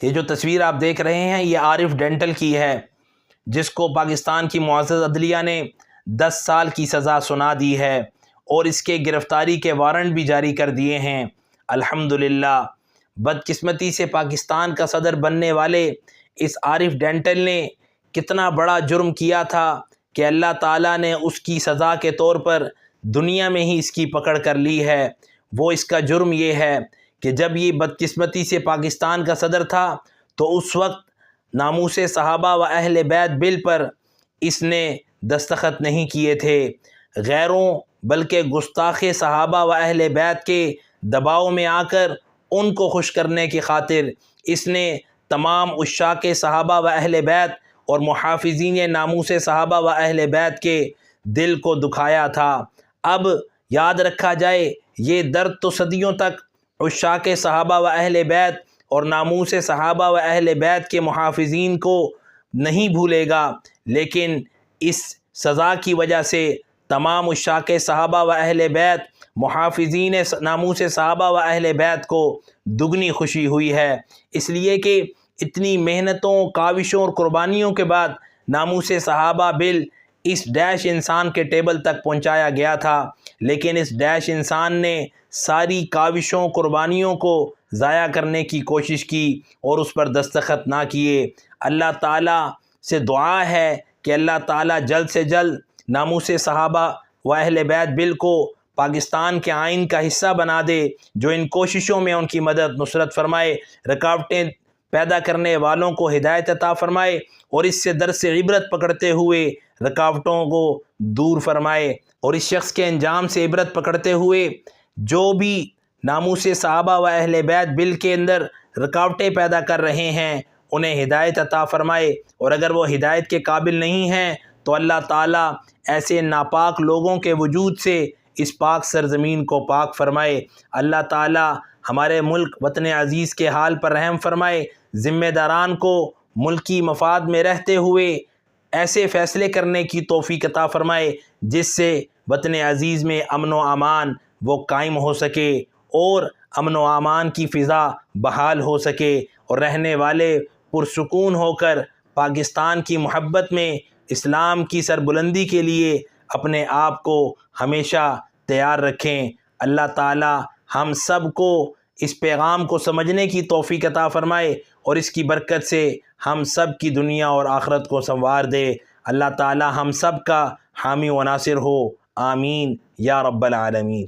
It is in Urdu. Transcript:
یہ جو تصویر آپ دیکھ رہے ہیں یہ عارف ڈینٹل کی ہے، جس کو پاکستان کی معزز عدلیہ نے 10 سال کی سزا سنا دی ہے اور اس کے گرفتاری کے وارنٹ بھی جاری کر دیے ہیں۔ الحمدللہ بدقسمتی سے پاکستان کا صدر بننے والے اس عارف ڈینٹل نے کتنا بڑا جرم کیا تھا کہ اللہ تعالیٰ نے اس کی سزا کے طور پر دنیا میں ہی اس کی پکڑ کر لی ہے۔ وہ اس کا جرم یہ ہے کہ جب یہ بدقسمتی سے پاکستان کا صدر تھا تو اس وقت ناموس صحابہ و اہل بیت بل پر اس نے دستخط نہیں کیے تھے، غیروں بلکہ گستاخ صحابہ و اہل بیت کے دباؤ میں آ کر ان کو خوش کرنے کی خاطر اس نے تمام عشاق صحابہ و اہل بیت اور محافظین ناموس صحابہ و اہل بیت کے دل کو دکھایا تھا۔ اب یاد رکھا جائے یہ درد تو صدیوں تک عشاق صحابہ و اہل بیت اور ناموس صحابہ و اہل بیت کے محافظین کو نہیں بھولے گا، لیکن اس سزا کی وجہ سے تمام عشاق صحابہ و اہل بیت محافظین ناموس صحابہ و اہل بیت کو دگنی خوشی ہوئی ہے، اس لیے کہ اتنی محنتوں، کاوشوں اور قربانیوں کے بعد ناموس صحابہ بل اس ڈیش انسان کے ٹیبل تک پہنچایا گیا تھا، لیکن اس ڈیش انسان نے ساری کاوشوں، قربانیوں کو ضائع کرنے کی کوشش کی اور اس پر دستخط نہ کیے۔ اللہ تعالیٰ سے دعا ہے کہ اللہ تعالیٰ جلد سے جلد ناموس صحابہ و اہل بیت بل کو پاکستان کے آئین کا حصہ بنا دے، جو ان کوششوں میں ان کی مدد نصرت فرمائے، رکاوٹیں پیدا کرنے والوں کو ہدایت عطا فرمائے اور اس سے درس عبرت پکڑتے ہوئے رکاوٹوں کو دور فرمائے، اور اس شخص کے انجام سے عبرت پکڑتے ہوئے جو بھی ناموس صحابہ و اہل بیت بل کے اندر رکاوٹیں پیدا کر رہے ہیں انہیں ہدایت عطا فرمائے، اور اگر وہ ہدایت کے قابل نہیں ہیں تو اللہ تعالیٰ ایسے ناپاک لوگوں کے وجود سے اس پاک سرزمین کو پاک فرمائے۔ اللہ تعالیٰ ہمارے ملک وطن عزیز کے حال پر رحم فرمائے، ذمہ داران کو ملکی مفاد میں رہتے ہوئے ایسے فیصلے کرنے کی توفیق عطا فرمائے جس سے وطن عزیز میں امن و امان وہ قائم ہو سکے اور امن و امان کی فضا بحال ہو سکے اور رہنے والے پرسکون ہو کر پاکستان کی محبت میں اسلام کی سربلندی کے لیے اپنے آپ کو ہمیشہ تیار رکھیں۔ اللہ تعالی ہم سب کو اس پیغام کو سمجھنے کی توفیق عطا فرمائے اور اس کی برکت سے ہم سب کی دنیا اور آخرت کو سنوار دے۔ اللہ تعالی ہم سب کا حامی و ناصر ہو، آمین یا رب العالمین۔